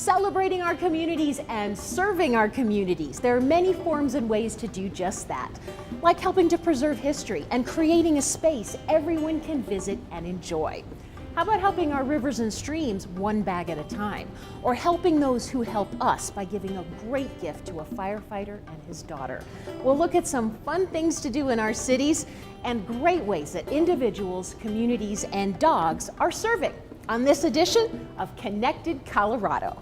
celebrating our communities and serving our communities. There are many forms and ways to do just that, like helping to preserve history and creating a space everyone can visit and enjoy. How about helping our rivers and streams one bag at a time? Or helping those who help us by giving a great gift to a firefighter and his daughter? We'll look at some fun things to do in our cities and great ways that individuals, communities, and dogs are serving on this edition of Connected Colorado.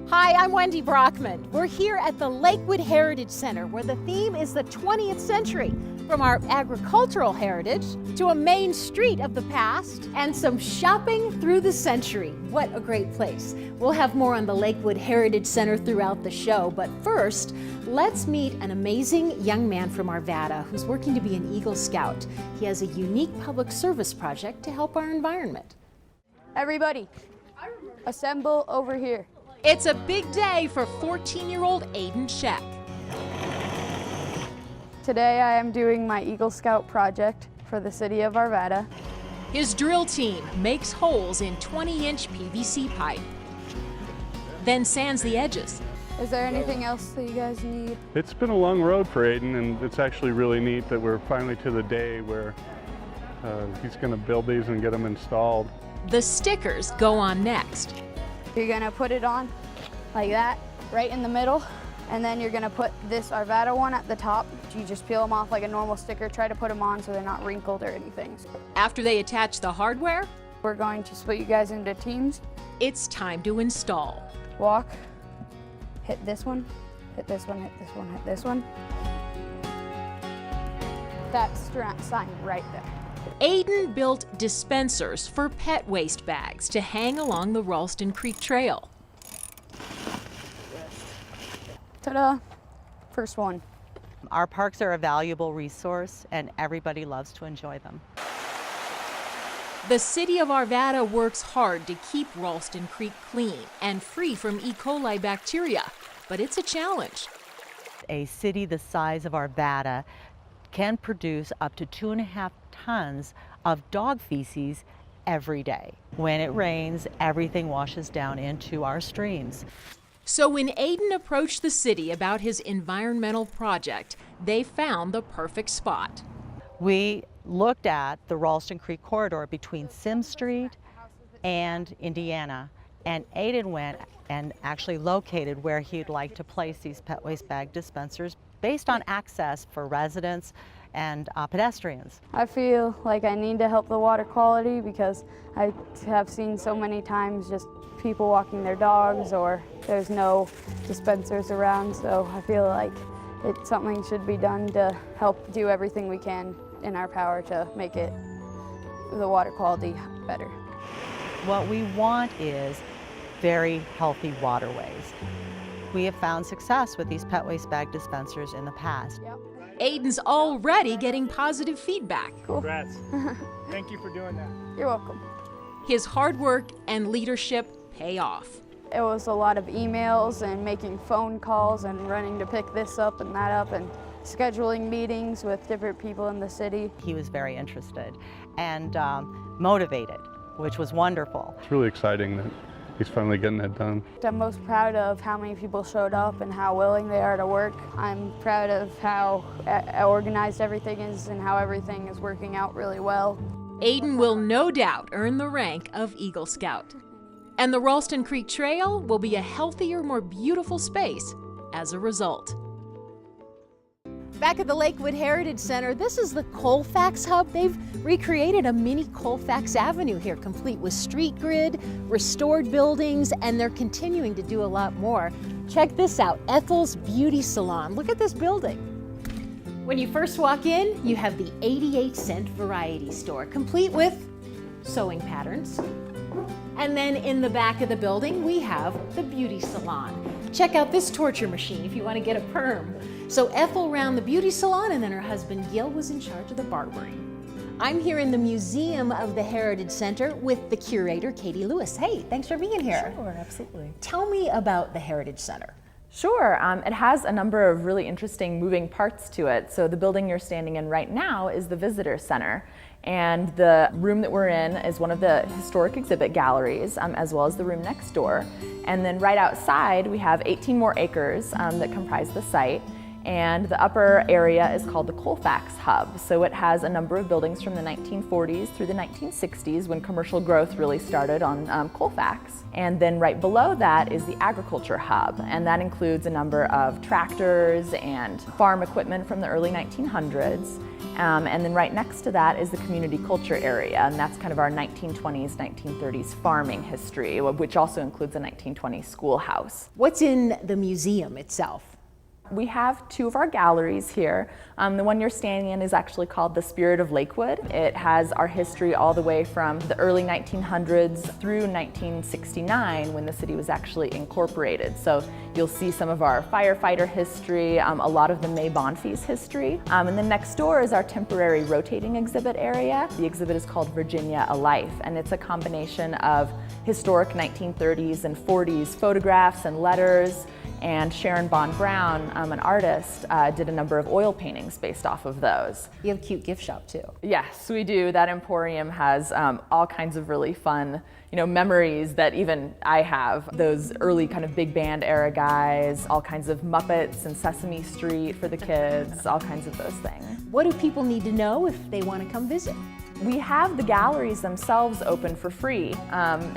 Hi, I'm Wendy Brockman. We're here at the Lakewood Heritage Center, where the theme is the 20th century, from our agricultural heritage to a main street of the past and some shopping through the century. What a great place. We'll have more on the Lakewood Heritage Center throughout the show, but first, let's meet an amazing young man from Arvada who's working to be an Eagle Scout. He has a unique public service project to help our environment. Everybody, assemble over here. It's a big day for 14-year-old Aiden Scheck. Today I am doing my Eagle Scout project for the city of Arvada. His drill team makes holes in 20-inch PVC pipe, then sands the edges. Is there anything else that you guys need? It's been a long road for Aiden, and it's actually really neat that we're finally to the day where he's going to build these and get them installed. The stickers go on next. You're gonna put it on like that, right in the middle, and then you're gonna put this Arvada one at the top. You just peel them off like a normal sticker, try to put them on so they're not wrinkled or anything. After they attach the hardware, We're going to split you guys into teams. it's time to install. Walk, hit this one, hit this one, hit this one, hit this one. That's sign right there. Aiden built dispensers for pet waste bags to hang along the Ralston Creek Trail. Ta-da, first one. Our parks are a valuable resource and everybody loves to enjoy them. The city of Arvada works hard to keep Ralston Creek clean and free from E. coli bacteria, but it's a challenge. A city the size of Arvada can produce up to 2.5 tons of dog feces every day. When it rains, everything washes down into our streams. So when Aiden approached the city about his environmental project, they found the perfect spot. We looked at the Ralston Creek corridor between Sim Street and Indiana, and Aiden went and actually located where he'd like to place these pet waste bag dispensers based on access for residents and pedestrians. I feel like I need to help the water quality because I have seen so many times just people walking their dogs or there's no dispensers around, so I feel like something should be done to help do everything we can in our power to make the water quality better. What we want is very healthy waterways. We have found success with these pet waste bag dispensers in the past. Yep. Aiden's already getting positive feedback. Cool. Congrats. Thank you for doing that. You're welcome. His hard work and leadership pay off. It was a lot of emails and making phone calls and running to pick this up and that up and scheduling meetings with different people in the city. He was very interested and motivated, which was wonderful. It's really exciting that he's finally getting it done. I'm most proud of how many people showed up and how willing they are to work. I'm proud of how organized everything is and how everything is working out really well. Aiden will no doubt earn the rank of Eagle Scout. And the Ralston Creek Trail will be a healthier, more beautiful space as a result. Back at the Lakewood Heritage Center, this is the Colfax Hub. They've recreated a mini Colfax Avenue here, complete with street grid, restored buildings, and they're continuing to do a lot more. Check this out, Ethel's Beauty Salon. Look at this building. When you first walk in, you have the 88-cent variety store, complete with sewing patterns, And then in the back of the building, we have the beauty salon. Check out this torture machine if you want to get a perm. So Ethel ran the beauty salon, and then her husband Gil was in charge of the barbering. I'm here in the Museum of the Heritage Center with the curator, Katie Lewis. Hey, thanks for being here. Sure, absolutely. Tell me about the Heritage Center. Sure, it has a number of really interesting moving parts to it. So the building you're standing in right now is the Visitor Center. And the room that we're in is one of the historic exhibit galleries, as well as the room next door. And then right outside, we have 18 more acres that comprise the site. And the upper area is called the Colfax Hub. So it has a number of buildings from the 1940s through the 1960s when commercial growth really started on Colfax. And then right below that is the Agriculture Hub. And that includes a number of tractors and farm equipment from the early 1900s. And then right next to that is the Community Culture area. And that's kind of our 1920s, 1930s farming history, which also includes a 1920s schoolhouse. What's in the museum itself? We have two of our galleries here. The one you're standing in is actually called The Spirit of Lakewood. It has our history all the way from the early 1900s through 1969 when the city was actually incorporated. So you'll see some of our firefighter history, a lot of the May Bonfils history. And then next door is our temporary rotating exhibit area. The exhibit is called Virginia, A Life, and it's a combination of historic 1930s and 40s photographs and letters. And Sharon Bond Brown, an artist, did a number of oil paintings based off of those. You have a cute gift shop too. Yes, we do. That emporium has all kinds of really fun, memories that even I have. Those early kind of big band era guys, all kinds of Muppets and Sesame Street for the kids, all kinds of those things. What do people need to know if they want to come visit? We have the galleries themselves open for free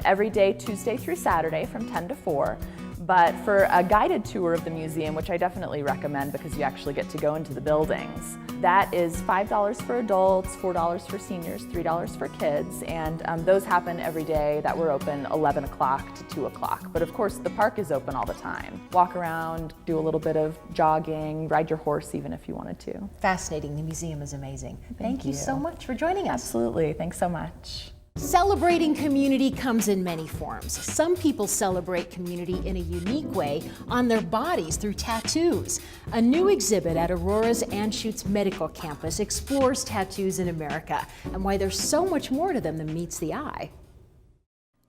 every day, Tuesday through Saturday from 10 to 4. But for a guided tour of the museum, which I definitely recommend because you actually get to go into the buildings, that is $5 for adults, $4 for seniors, $3 for kids, and those happen every day that we're open 11 o'clock to 2 o'clock. But of course, the park is open all the time. Walk around, do a little bit of jogging, ride your horse even if you wanted to. Fascinating. The museum is amazing. Thank you so much for joining us. Absolutely. Thanks so much. Celebrating community comes in many forms. Some people celebrate community in a unique way on their bodies through tattoos. A new exhibit at Aurora's Anschutz Medical Campus explores tattoos in America and why there's so much more to them than meets the eye.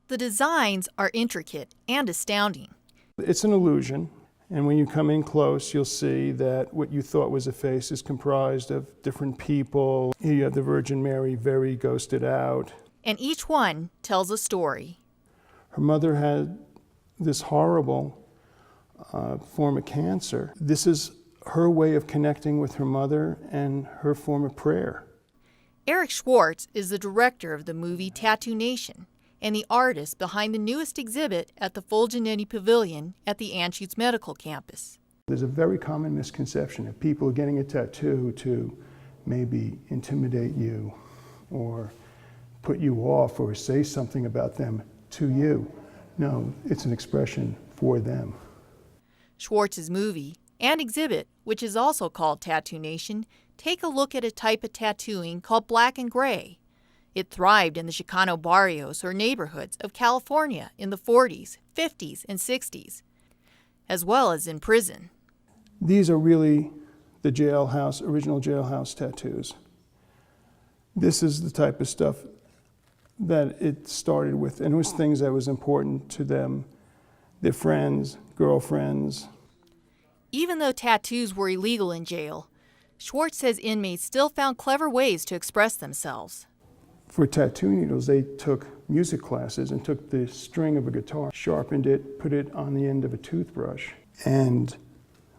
The designs are intricate and astounding. It's an illusion, and when you come in close, you'll see that what you thought was a face is comprised of different people. Here you have the Virgin Mary, very ghosted out. And each one tells a story. Her mother had this horrible form of cancer. This is her way of connecting with her mother and her form of prayer. Eric Schwartz is the director of the movie Tattoo Nation and the artist behind the newest exhibit at the Fulginetti Pavilion at the Anschutz Medical Campus. There's a very common misconception that people are getting a tattoo to maybe intimidate you or put you off or say something about them to you. No, it's an expression for them. Schwartz's movie and exhibit, which is also called Tattoo Nation, take a look at a type of tattooing called black and gray. It thrived in the Chicano barrios or neighborhoods of California in the 40s, 50s, and 60s, as well as in prison. These are really the jailhouse, original jailhouse tattoos. This is the type of stuff that it started with, and it was things that was important to them, their friends, girlfriends. Even though tattoos were illegal in jail, Schwartz says inmates still found clever ways to express themselves. For tattoo needles, they took music classes and took the string of a guitar, sharpened it, put it on the end of a toothbrush, and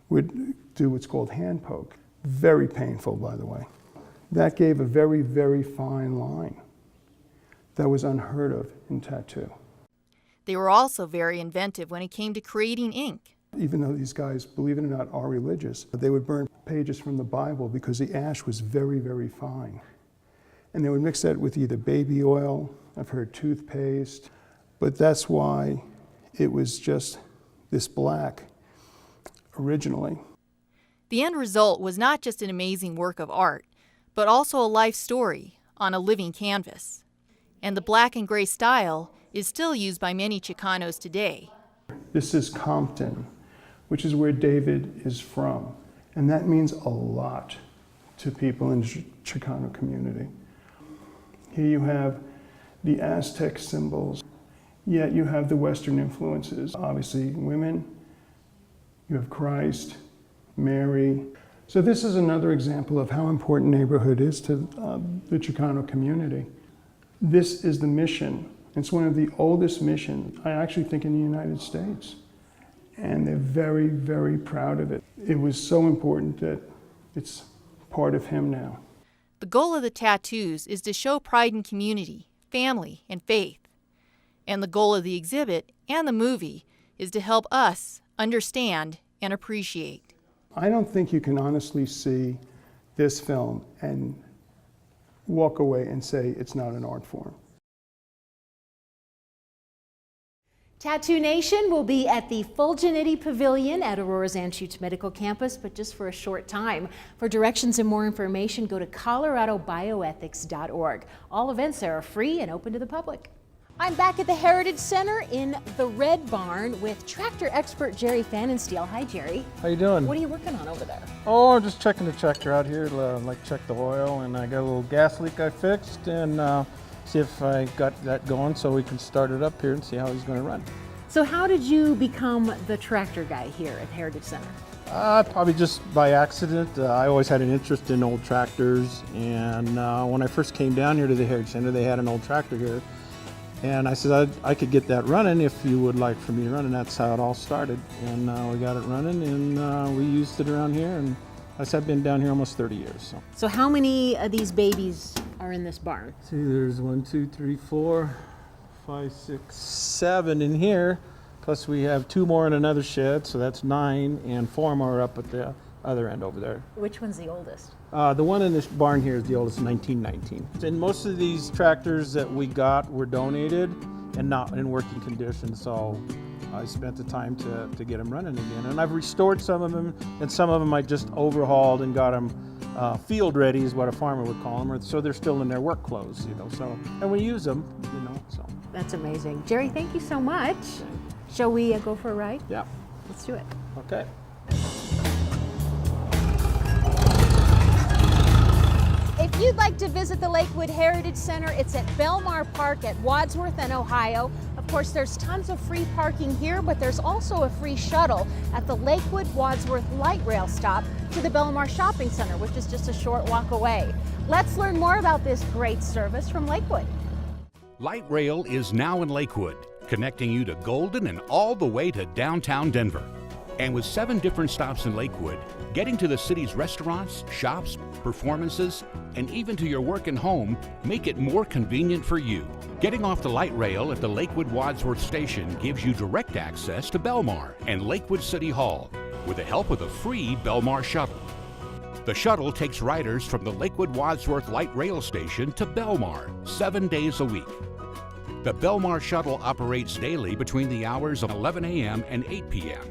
would do what's called hand poke. Very painful, by the way. That gave a very, very fine line. That was unheard of in tattoo. They were also very inventive when it came to creating ink. Even though these guys, believe it or not, are religious, they would burn pages from the Bible because the ash was very, very fine. And they would mix that with either baby oil, I've heard toothpaste, but that's why it was just this black originally. The end result was not just an amazing work of art, but also a life story on a living canvas. And the black and gray style is still used by many Chicanos today. This is Compton, which is where David is from. And that means a lot to people in the Chicano community. Here you have the Aztec symbols, yet you have the Western influences. Obviously, women, you have Christ, Mary. So this is another example of how important neighborhood is to the Chicano community. This is the mission. It's one of the oldest missions, I actually think, in the United States. And they're very, very proud of it. It was so important that it's part of him now. The goal of the tattoos is to show pride in community, family, and faith. And the goal of the exhibit and the movie is to help us understand and appreciate. I don't think you can honestly see this film and walk away and say it's not an art form. Tattoo Nation will be at the Fulgenity Pavilion at Aurora's Anschutz Medical Campus, but just for a short time. For directions and more information, go to coloradobioethics.org. All events there are free and open to the public. I'm back at the Heritage Center in the Red Barn with tractor expert Jerry Fannensteel. Hi, Jerry. How you doing? What are you working on over there? Oh, I'm just checking the tractor out here, like check the oil, and I got a little gas leak I fixed, and see if I got that going so we can start it up here and see how he's going to run. So how did you become the tractor guy here at the Heritage Center? Probably just by accident. I always had an interest in old tractors, and when I first came down here to the Heritage Center, they had an old tractor here. And I said I could get that running if you would like for me to run, and that's how it all started. And we got it running, and we used it around here, and I said I've been down here almost 30 years. So how many of these babies are in this barn? See, there's 1, 2, 3, 4, 5, 6, 7 in here, plus we have 2 more in another shed, so that's 9, and 4 more up at the other end over there. Which one's the oldest? The one in this barn here is the oldest, 1919. And most of these tractors that we got were donated and not in working condition, so I spent the time to get them running again. And I've restored some of them, and some of them I just overhauled and got them field ready, is what a farmer would call them, so they're still in their work clothes, you know. So, and we use them, you know. So that's amazing, Jerry. Thank you so much. Shall we go for a ride? Yeah. Let's do it. Okay. If you'd like to visit the Lakewood Heritage Center, it's at Belmar Park at Wadsworth and Ohio. Of course, there's tons of free parking here, but there's also a free shuttle at the Lakewood Wadsworth light rail stop to the Belmar Shopping Center, which is just a short walk away. Let's learn more about this great service from Lakewood. Light rail is now in Lakewood, connecting you to Golden and all the way to downtown Denver. And with 7 different stops in Lakewood, getting to the city's restaurants, shops, performances, and even to your work and home make it more convenient for you. Getting off the light rail at the Lakewood Wadsworth Station gives you direct access to Belmar and Lakewood City Hall with the help of the free Belmar shuttle. The shuttle takes riders from the Lakewood Wadsworth Light Rail Station to Belmar 7 days a week. The Belmar shuttle operates daily between the hours of 11 a.m. and 8 p.m.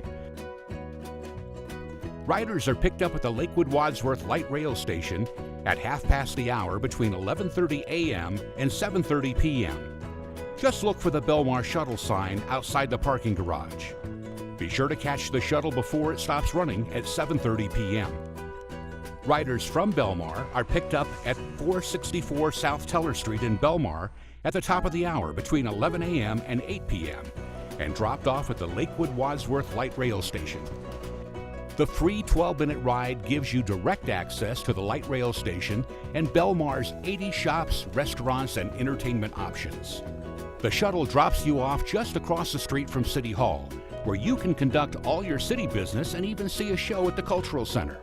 Riders are picked up at the Lakewood Wadsworth Light Rail Station at 1/2 the hour between 11:30 a.m. and 7:30 p.m. Just look for the Belmar shuttle sign outside the parking garage. Be sure to catch the shuttle before it stops running at 7:30 p.m. Riders from Belmar are picked up at 464 South Teller Street in Belmar at the top of the hour between 11 a.m. and 8 p.m. and dropped off at the Lakewood Wadsworth Light Rail Station. The free 12-minute ride gives you direct access to the light rail station and Belmar's 80 shops, restaurants, and entertainment options. The shuttle drops you off just across the street from City Hall, where you can conduct all your city business and even see a show at the Cultural Center.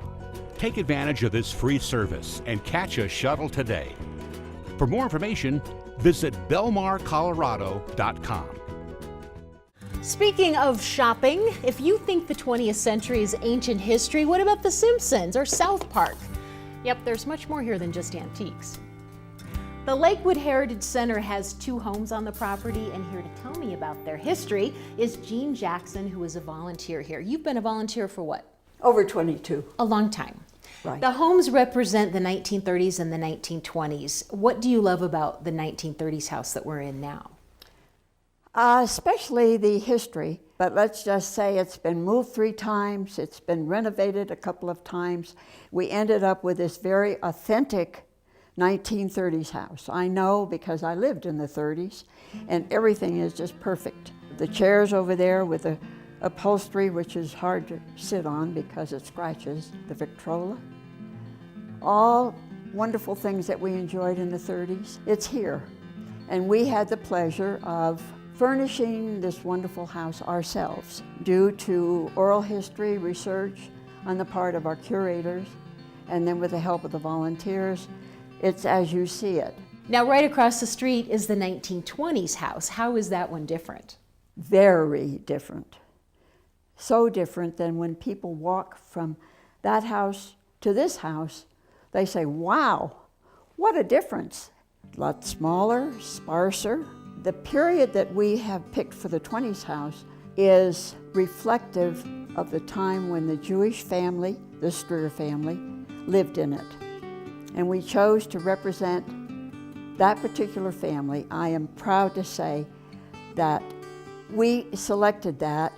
Take advantage of this free service and catch a shuttle today. For more information, visit belmarcolorado.com. Speaking of shopping, if you think the 20th century is ancient history, what about The Simpsons or South Park? Yep, there's much more here than just antiques. The Lakewood Heritage Center has 2 homes on the property, and here to tell me about their history is Jean Jackson, who is a volunteer here. You've been a volunteer for what? Over 22. A long time. Right. The homes represent the 1930s and the 1920s. What do you love about the 1930s house that we're in now? Especially the history, but let's just say it's been moved 3 times, it's been renovated a couple of times. We ended up with this very authentic 1930s house. I know because I lived in the 30s, and everything is just perfect. The chairs over there with the upholstery, which is hard to sit on because it scratches, the Victrola. All wonderful things that we enjoyed in the 30s, it's here. And we had the pleasure of furnishing this wonderful house ourselves due to oral history research on the part of our curators, and then with the help of the volunteers, it's as you see it. Now, right across the street is the 1920s house. How is that one different? Very different. So different than when people walk from that house to this house, they say, wow, what a difference. A lot smaller, sparser. The period that we have picked for the 20s house is reflective of the time when the Jewish family, the Stringer family, lived in it. And we chose to represent that particular family. I am proud to say that we selected that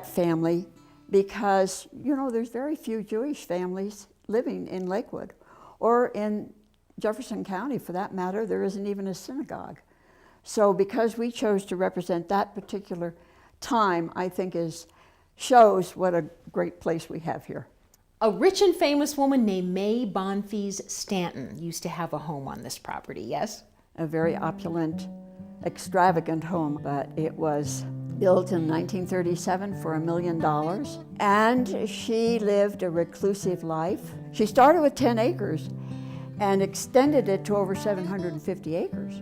family because, you know, there's very few Jewish families living in Lakewood, or in Jefferson County for that matter. There isn't even a synagogue. So because we chose to represent that particular time, I think shows what a great place we have here. A rich and famous woman named May Bonfils Stanton used to have a home on this property, yes? A very opulent, extravagant home, but it was built in 1937 for $1 million. And she lived a reclusive life. She started with 10 acres and extended it to over 750 acres.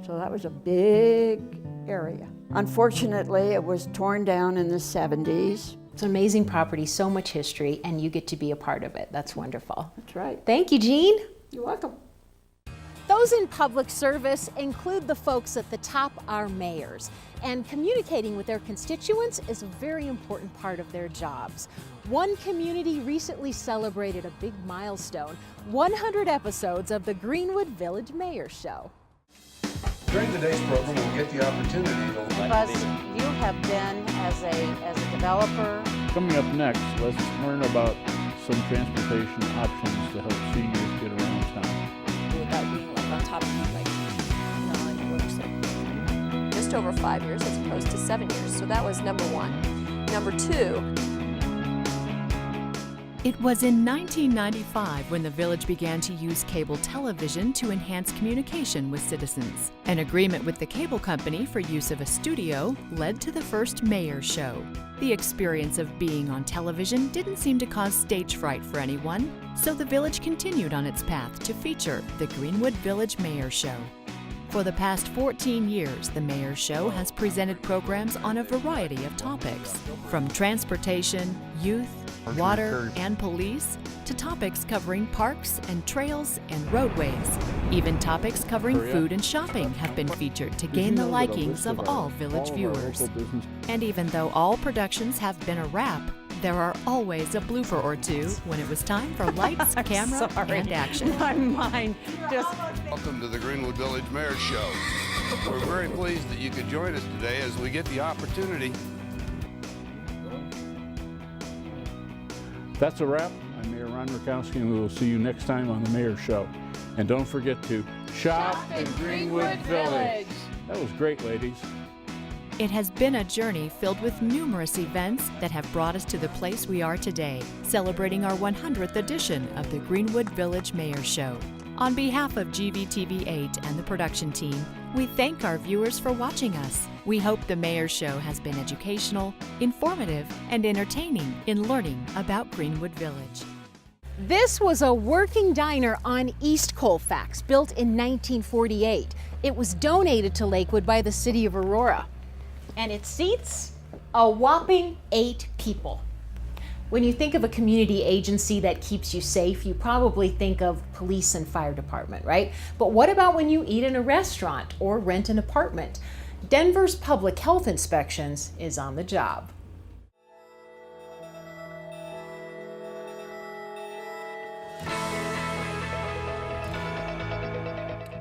So that was a big area. Unfortunately, it was torn down in the 70s. It's an amazing property, so much history, and you get to be a part of it. That's wonderful. That's right. Thank you, Jean. You're welcome. Those in public service include the folks at the top, our mayors. And communicating with their constituents is a very important part of their jobs. One community recently celebrated a big milestone, 100 episodes of the Greenwood Village Mayor Show. During today's program, we'll get the opportunity to Plus, you have been as a developer. Coming up next, let's learn about some transportation options to help seniors get around town. Without being like on top of like, you know, like works like just over 5 years as opposed to 7 years. So that was number one. Number two. It was in 1995 when the village began to use cable television to enhance communication with citizens. An agreement with the cable company for use of a studio led to the first Mayor Show. The experience of being on television didn't seem to cause stage fright for anyone, so the village continued on its path to feature the Greenwood Village Mayor Show. For the past 14 years, the Mayor Show has presented programs on a variety of topics, from transportation, youth, water, and police, to topics covering parks and trails and roadways. Even topics covering food and shopping have been featured to gain the likings of all village viewers. And even though all productions have been a wrap, there are always a blooper or two when it was time for lights, camera, and action. My mind just... Welcome to the Greenwood Village Mayor Show. We're very pleased that you could join us today as we get the opportunity. That's a wrap. I'm Mayor Ron Murkowski, and we will see you next time on the Mayor Show. And don't forget to shop in Greenwood Village. That was great, ladies. It has been a journey filled with numerous events that have brought us to the place we are today, celebrating our 100th edition of the Greenwood Village Mayor Show. On behalf of GVTV8 and the production team, we thank our viewers for watching us. We hope the Mayor Show has been educational, informative, and entertaining in learning about Greenwood Village. This was a working diner on East Colfax, built in 1948. It was donated to Lakewood by the city of Aurora. And it seats a whopping 8 people. When you think of a community agency that keeps you safe, you probably think of police and fire department, right? But what about when you eat in a restaurant or rent an apartment? Denver's Public Health Inspections is on the job.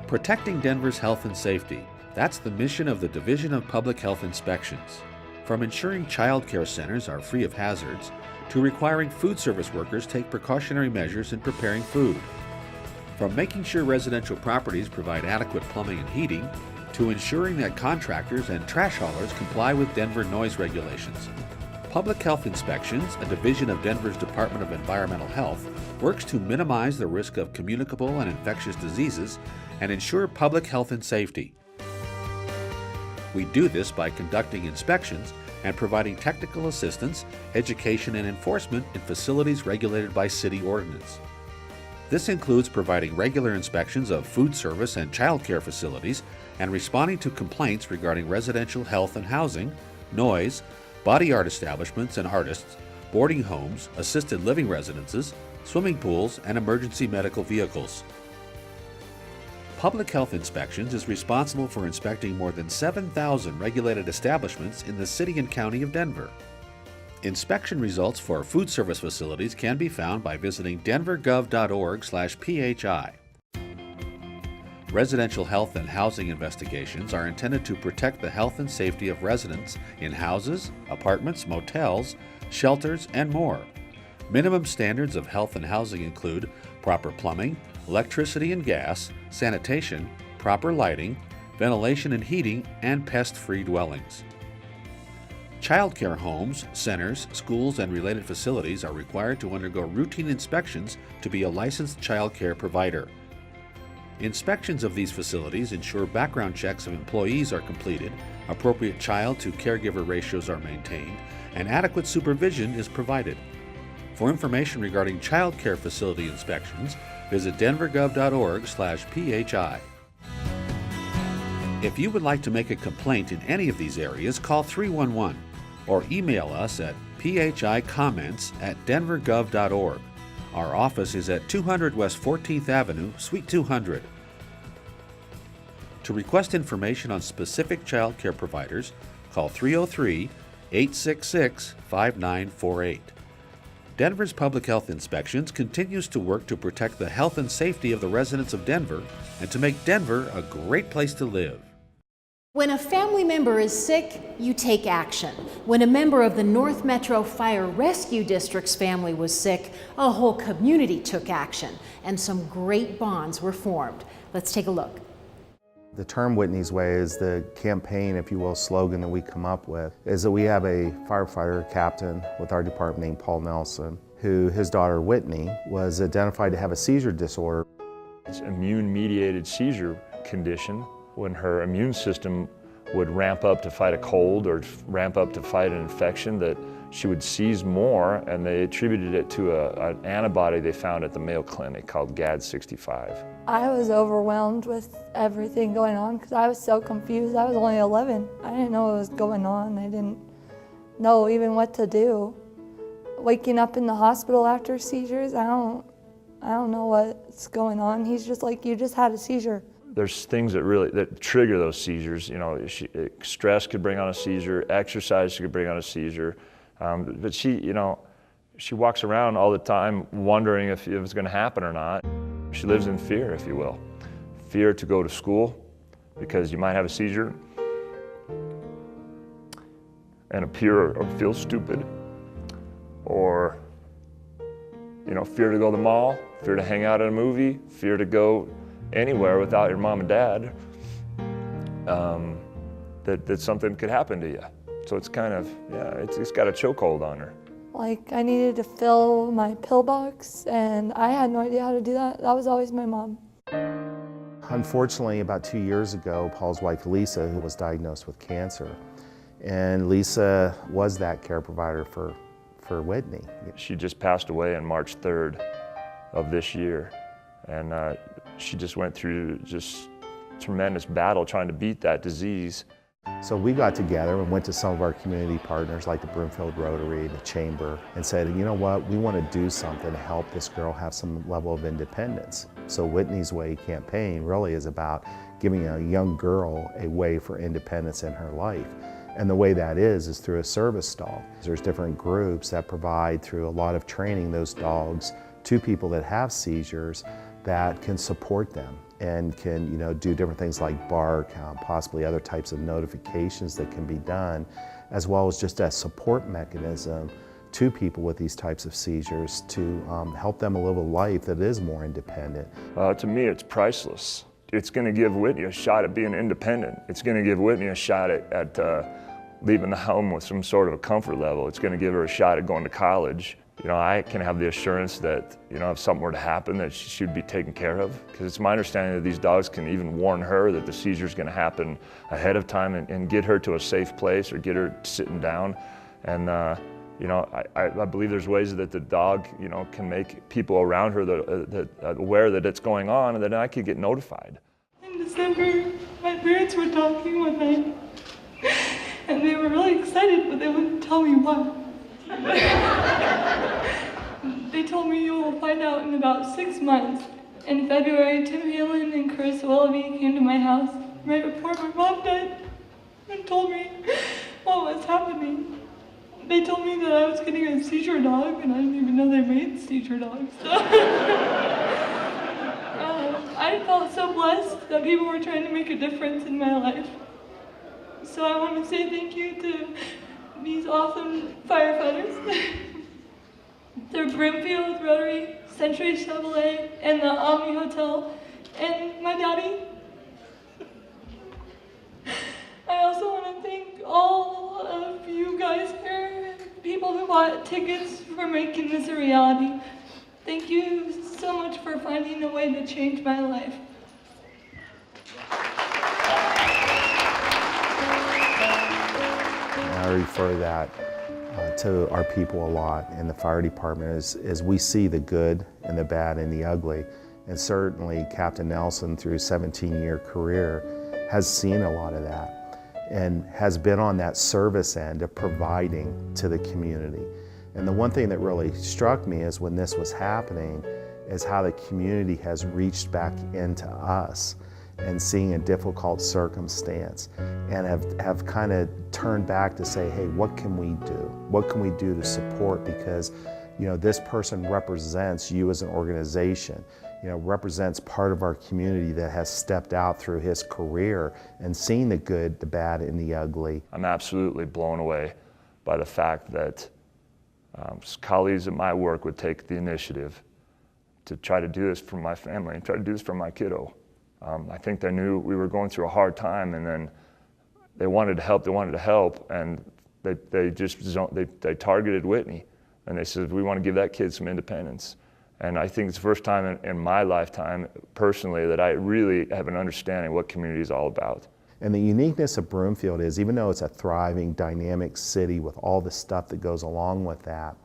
Protecting Denver's health and safety. That's the mission of the Division of Public Health Inspections. From ensuring child care centers are free of hazards, to requiring food service workers take precautionary measures in preparing food. From making sure residential properties provide adequate plumbing and heating, to ensuring that contractors and trash haulers comply with Denver noise regulations. Public Health Inspections, a division of Denver's Department of Environmental Health, works to minimize the risk of communicable and infectious diseases and ensure public health and safety. We do this by conducting inspections and providing technical assistance, education, and enforcement in facilities regulated by city ordinance. This includes providing regular inspections of food service and child care facilities and responding to complaints regarding residential health and housing, noise, body art establishments and artists, boarding homes, assisted living residences, swimming pools, and emergency medical vehicles. Public Health Inspections is responsible for inspecting more than 7,000 regulated establishments in the city and county of Denver. Inspection results for food service facilities can be found by visiting denvergov.org/PHI. Residential health and housing investigations are intended to protect the health and safety of residents in houses, apartments, motels, shelters, and more. Minimum standards of health and housing include proper plumbing, electricity and gas, sanitation, proper lighting, ventilation and heating, and pest-free dwellings. Child care homes, centers, schools, and related facilities are required to undergo routine inspections to be a licensed child care provider. Inspections of these facilities ensure background checks of employees are completed, appropriate child to caregiver ratios are maintained, and adequate supervision is provided. For information regarding child care facility inspections, visit denvergov.org/PHI. If you would like to make a complaint in any of these areas, call 311 or email us at phicomments@denvergov.org. Our office is at 200 West 14th Avenue, Suite 200. To request information on specific child care providers, call 303-866-5948. Denver's Public Health Inspections continues to work to protect the health and safety of the residents of Denver and to make Denver a great place to live. When a family member is sick, you take action. When a member of the North Metro Fire Rescue District's family was sick, a whole community took action, and some great bonds were formed. Let's take a look. The term Whitney's Way is the campaign, if you will, slogan that we come up with, is that we have a firefighter captain with our department named Paul Nelson, who his daughter Whitney was identified to have a seizure disorder. It's an immune-mediated seizure condition. When her immune system would ramp up to fight a cold or ramp up to fight an infection, that she would seize more, and they attributed it to an antibody they found at the Mayo Clinic called GAD65. I was overwhelmed with everything going on because I was so confused. I was only 11. I didn't know what was going on. I didn't know even what to do. Waking up in the hospital after seizures, I don't know what's going on. He's just like, you just had a seizure. There's things that trigger those seizures. You know, stress could bring on a seizure, exercise could bring on a seizure. But she walks around all the time wondering if it's going to happen or not. She lives in fear, if you will. Fear to go to school because you might have a seizure and appear or feel stupid. Or, fear to go to the mall, fear to hang out at a movie, fear to go anywhere without your mom and dad, that something could happen to you. So it's kind of, it's got a chokehold on her. Like, I needed to fill my pill box, and I had no idea how to do that. That was always my mom. Unfortunately, about 2 years ago, Paul's wife Lisa, who was diagnosed with cancer, and Lisa was that care provider for Whitney. She just passed away on March 3rd of this year, and she just went through just tremendous battle trying to beat that disease. So we got together and went to some of our community partners like the Broomfield Rotary, the Chamber, and said, you know what, we want to do something to help this girl have some level of independence. So Whitney's Way campaign really is about giving a young girl a way for independence in her life. And the way that is through a service dog. There's different groups that provide through a lot of training those dogs to people that have seizures that can support them and can, do different things like bark, possibly other types of notifications that can be done, as well as just a support mechanism to people with these types of seizures to help them live a life that is more independent. To me, it's priceless. It's going to give Whitney a shot at being independent. It's going to give Whitney a shot at leaving the home with some sort of a comfort level. It's going to give her a shot at going to college. I can have the assurance that, if something were to happen, that she should be taken care of. Because it's my understanding that these dogs can even warn her that the seizure is going to happen ahead of time and get her to a safe place or get her sitting down. And I believe there's ways that the dog, can make people around her that aware that it's going on, and then I could get notified. In December, my parents were talking one night, and they were really excited, but they wouldn't tell me why. They told me you will find out in about 6 months. In February, Tim Halen and Chris Willoughby came to my house right before my mom died and told me what was happening. They told me that I was getting a seizure dog, and I didn't even know they made seizure dogs. So I felt so blessed that people were trying to make a difference in my life. So I want to say thank you to these awesome firefighters. They're Broomfield, Rotary, Century Chevrolet, and the Omni Hotel, and my daddy. I also want to thank all of you guys here, people who bought tickets, for making this a reality. Thank you so much for finding a way to change my life. I refer that to our people a lot in the fire department as we see the good and the bad and the ugly. And certainly Captain Nelson, through his 17-year career, has seen a lot of that and has been on that service end of providing to the community. And the one thing that really struck me is when this was happening is how the community has reached back into us and seeing a difficult circumstance and have kind of turned back to say, hey, what can we do? What can we do to support? Because, this person represents you as an organization, represents part of our community that has stepped out through his career and seen the good, the bad, and the ugly. I'm absolutely blown away by the fact that colleagues at my work would take the initiative to try to do this for my family and try to do this for my kiddo. I think they knew we were going through a hard time, and then they wanted to help, and they targeted Whitney, and they said, we want to give that kid some independence. And I think it's the first time in my lifetime, personally, that I really have an understanding what community is all about. And the uniqueness of Broomfield is, even though it's a thriving, dynamic city with all the stuff that goes along with that,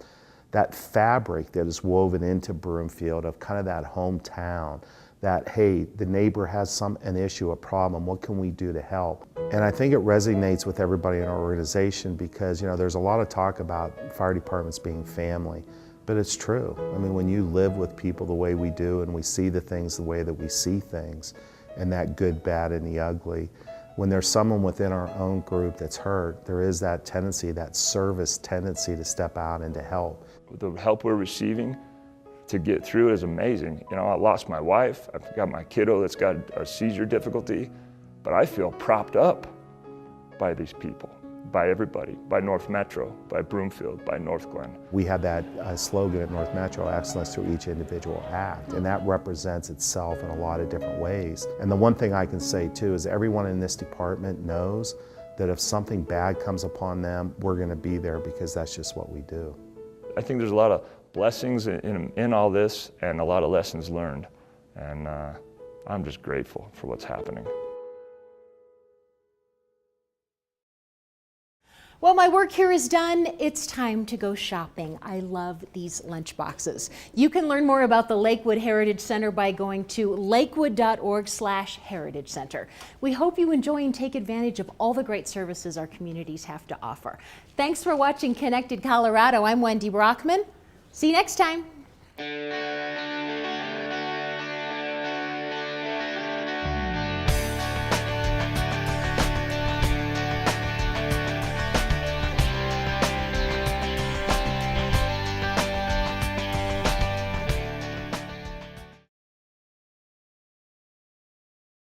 that fabric that is woven into Broomfield of kind of that hometown, that, hey, the neighbor has an issue, a problem, what can we do to help? And I think it resonates with everybody in our organization because, there's a lot of talk about fire departments being family, but it's true. I mean, when you live with people the way we do and we see the things the way that we see things, and that good, bad, and the ugly, when there's someone within our own group that's hurt, there is that tendency, that service tendency to step out and to help. The help we're receiving to get through it is amazing. I lost my wife, I've got my kiddo that's got a seizure difficulty, but I feel propped up by these people, by everybody, by North Metro, by Broomfield, by North Glen. We have that slogan at North Metro, excellence through each individual act, and that represents itself in a lot of different ways. And the one thing I can say too is everyone in this department knows that if something bad comes upon them, we're going to be there because that's just what we do. I think there's a lot of blessings in all this and a lot of lessons learned, and I'm just grateful for what's happening. Well, my work here is done. It's time to go shopping. I love these lunch boxes. You can learn more about the Lakewood Heritage Center by going to lakewood.org/Heritage Center. We hope you enjoy and take advantage of all the great services our communities have to offer. Thanks for watching Connected Colorado. I'm Wendy Brockman. See you next time.